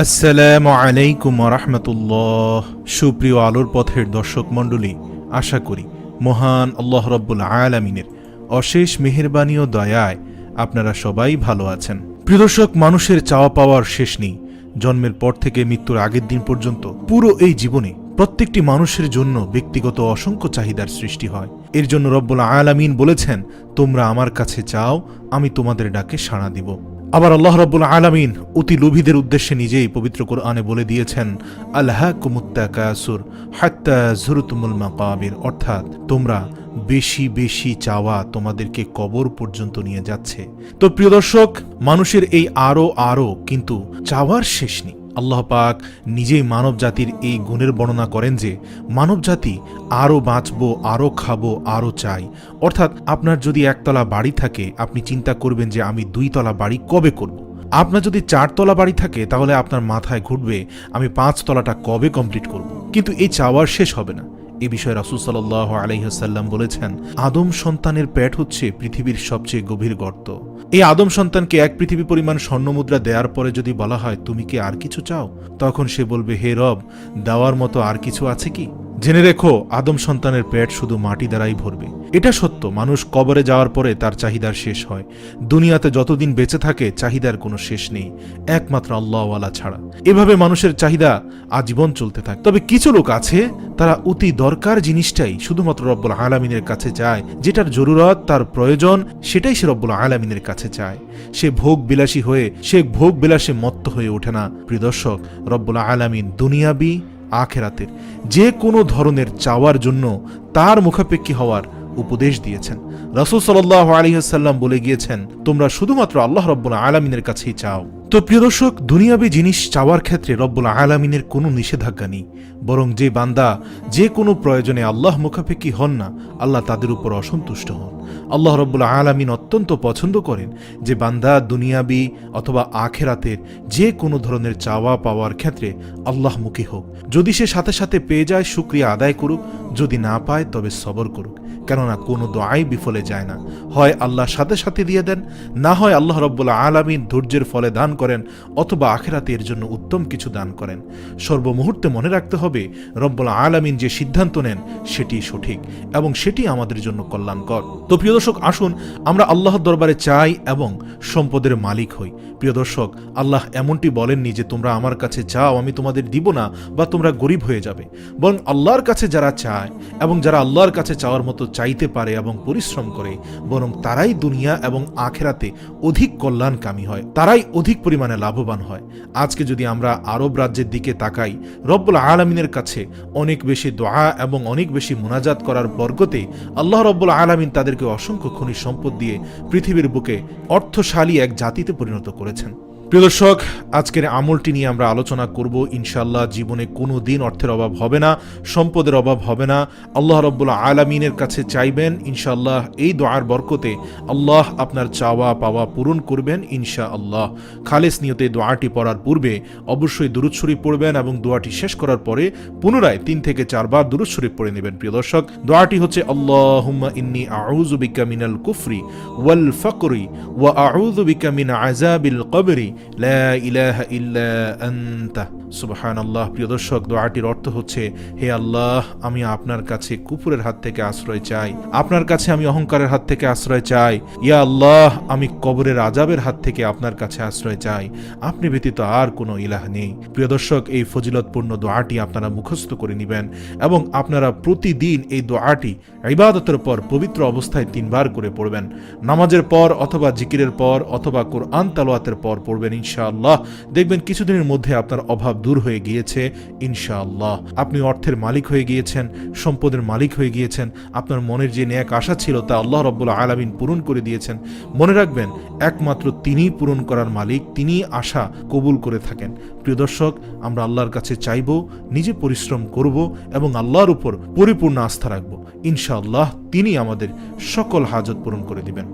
আসসালামু আলাইকুম ওয়া রাহমাতুল্লাহ। সুপ্রিয় আলোর পথের দর্শক মণ্ডলী, আশা করি মহান আল্লাহ রাব্বুল আলামিনের অশেষ মেহেরবানি ও দয়ায় আপনারা সবাই ভালো আছেন। প্রিয় দর্শক, মানুষের চাওয়া পাওয়ার শেষ নেই। জন্মের পর থেকে মৃত্যুর আগের দিন পর্যন্ত পুরো এই জীবনে প্রত্যেকটি মানুষের জন্য ব্যক্তিগত অসংখ্য চাহিদার সৃষ্টি হয়। এর জন্য রব্বুল আলামিন বলেছেন, তোমরা আমার কাছে চাও, আমি তোমাদের ডাকে সাড়া দিব। আবার আল্লাহ রাব্বুল আলামিন অতি লোভীদের উদ্দেশ্যে নিজেই পবিত্র কোরআনে বলে দিয়েছেন, আলহাকুমুত তাকাসুর হাত্তা যুরতুমুল মাকাবির, অর্থাৎ তোমরা বেশি বেশি চাওয়া তোমাদেরকে কবর পর্যন্ত নিয়ে যাচ্ছে। তো প্রিয় দর্শক, মানুষের এই আরো কিন্তু চাওয়ার শেষ নেই। আল্লাহ পাক নিজেই মানব জাতির এই গুণের বর্ণনা করেন যে মানব জাতি আরও বাঁচবো, আরও খাবো, আরও চাই। অর্থাৎ আপনার যদি একতলা বাড়ি থাকে, আপনি চিন্তা করবেন যে আমি 2 তলা বাড়ি কবে করব। আপনার যদি 4 তলা বাড়ি থাকে, তাহলে আপনার মাথায় ঘুরবে আমি 5 তলাটা কবে কমপ্লিট করব। কিন্তু এই চাওয়ার শেষ হবে না। এ বিষয়ে রাসূল সাল্লাল্লাহু আলাইহি ওয়াসাল্লাম বলেছেন, আদম সন্তানের পেট হচ্ছে পৃথিবীর সবচেয়ে গভীর গর্ত। এই আদম সন্তানকে 1 পৃথিবী পরিমাণ স্বর্ণমুদ্রা দেওয়ার পরে যদি বলা হয় তুমি কি আর কিছু চাও, তখন সে বলবে, হে রব, দেওয়ার মতো আর কিছু আছে কি? জেনে রেখো, আদম সন্তানের পেট শুধু মাটি দ্বারাই ভরবে। এটা সত্য, মানুষ কবরে যাওয়ার পরে তার চাহিদার শেষ হয়। দুনিয়াতে যতদিন বেঁচে থাকে চাহিদার কোনো শেষ নেই, একমাত্র আল্লাহওয়ালা ছাড়া। এভাবে মানুষের চাহিদা আজীবন চলতে থাকে। তবে কিছু লোক আছে, তারা অতি দরকার জিনিসটাই শুধুমাত্র রব্বুল আলামিনের কাছে চায়। যেটার জরুরত, তার প্রয়োজন, সেটাই সে রব্বুল আলামিনের কাছে চায়। সে ভোগ বিলাসে মত্ত হয়ে ওঠে না। প্রিয় দর্শক, রব্বুল আলামিন দুনিয়াবি আখিরাতের যে কোনো ধরনের চাওয়ার জন্য তার মুখাপেক্ষী হওয়ার উপদেশ দিয়েছেন। রাসূল সাল্লাল্লাহু আলাইহি ওয়াসাল্লাম বলে গিয়েছেন, তোমরা শুধুমাত্র আল্লাহ রাব্বুল আলামিনের কাছেই চাও। তো প্রিয় দর্শক, দুনিয়াবি জিনিস চাওয়ার ক্ষেত্রে রব্বুল আলামিনের কোনো নিষেধাজ্ঞা নেই, বরং যে বান্দা যে কোনো প্রয়োজনে আল্লাহ মুখাপেক্ষী হন না, আল্লাহ তাদের উপর অসন্তুষ্ট হন। আল্লাহ রাব্বুল আলামিন অত্যন্ত পছন্দ করেন যে বান্দা দুনিয়াবি অথবা আখিরাতের যে কোনো ধরনের চাওয়া পাওয়ার ক্ষেত্রে আল্লাহমুখী হোক। যদি সে সাথে সাথে পেয়ে যায়, শুকরিয়া আদায় করুক, যদি না পায় তবে সবর করুক। কেননা কোনো দোয়াই বিফলে যায় না। হয় আল্লাহ সাথে সাথে দিয়ে দেন, না হয় আল্লাহ রাব্বুল আলামিন ধৈর্যের ফলে দান করেন, অথবা আখিরাতে এর জন্য উত্তম কিছু দান করেন। সর্বমুহূর্তে মনে রাখতে হবে, রব্বুল আলামিন যে সিদ্ধান্ত নেন সেটি সঠিক এবং সেটি আমাদের জন্য কল্যাণকর। তো প্রিয় দর্শক, আসুন আমরা আল্লাহর দরবারে চাই এবং সম্পদের মালিক হই। প্রিয় দর্শক, আল্লাহ এমনটি বলেননি যে তোমরা আমার কাছে চাও, আমি তোমাদের দিব না, বা তোমরা গরিব হয়ে যাবে। বরং আল্লাহর কাছে যারা চায় এবং যারা আল্লাহর কাছে চাওয়ার মতো চাইতে পারে এবং পরিশ্রম করে, বরং তারাই দুনিয়া এবং আখিরাতে অধিক কল্যাণকামী হয়, তারাই অধিক পরিমাণে লাভবান হয়। আজকে যদি আমরা আরব রাজ্যের দিকে তাকাই, রব্বুল আলামিনের কাছে অনেক বেশি দোয়া এবং অনেক বেশি মুনাজাত করার বরকতে আল্লাহ রব্বুল আলামিন তাদেরকে অসংখ্য খনিজ সম্পদ দিয়ে পৃথিবীর বুকে অর্থশালী এক জাতিতে পরিণত করেছেন। প্রিয় দর্শক, আজকের আমলটি নিয়ে আমরা আলোচনা করব। ইনশাআল্লাহ জীবনে কোনো দিন অর্থের অভাব হবে না, সম্পদের অভাব হবে না। আল্লাহ রাব্বুল আলামিনের কাছে চাইবেন, ইনশাআল্লাহ এই দোয়ার বরকতে আল্লাহ আপনার চাওয়া পাওয়া পূরণ করবেন ইনশাআল্লাহ। খালেস নিয়তে দোয়াটি পড়ার পূর্বে অবশ্যই দুরূদ শরীফ পড়বেন এবং দোয়াটি শেষ করার পরে পুনরায় 3 থেকে 4 বার দুরূদ শরীফ পড়ে নেবেন। প্রিয় দর্শক, দোয়াটি হচ্ছে, আল্লাহুম্মা ইন্নী আউযু বিকা মিনাল কুফরি ওয়াল ফাকরি ওয়া আউযু বিকা মিন আযাবিল কবরি লা ইলাহা ইল্লা আনতা সুবহানাল্লাহ। প্রিয় দর্শক, দোয়াটির অর্থ হচ্ছে, হে আল্লাহ, আমি আপনার কাছে কুফরের হাত থেকে আশ্রয় চাই, আপনার কাছে আমি অহংকারের হাত থেকে আশ্রয় চাই। ইয়া আল্লাহ, আমি কবরের আযাবের হাত থেকে আপনার কাছে আশ্রয় চাই, আপনি ব্যতীত আর কোনো ইলাহ নেই। প্রিয় দর্শক, এই ফজিলতপূর্ণ দোয়াটি আপনারা মুখস্থ করে নেবেন এবং আপনারা প্রতিদিন এই দোয়াটি ইবাদতের পর পবিত্র অবস্থায় 3 বার করে পড়বেন। নামাজের পর অথবা জিকিরের পর অথবা কোরআন তেলাওয়াতের পর পড়বেন ইনশাআল্লাহ। দেখবেন কিছুদিনের মধ্যে আপনার অভাব দূর হয়ে গিয়েছে ইনশাআল্লাহ। আপনি অর্থের মালিক হয়ে গিয়েছেন, সম্পদের মালিক হয়ে গিয়েছেন। আপনার মনের যে নেক আশা ছিল তা আল্লাহ রাব্বুল আলামিন পূরণ করে দিয়েছেন। মনে রাখবেন, একমাত্র তিনিই পূরণ করার মালিক, তিনিই আশা কবুল করে থাকেন। প্রিয় দর্শক, আমরা আল্লাহর কাছে চাইব, নিজে পরিশ্রম করব এবং আল্লাহর উপর পরিপূর্ণ আস্থা রাখব। ইনশাআল্লাহ তিনি আমাদের সকল হাজত পূরণ করে দিবেন।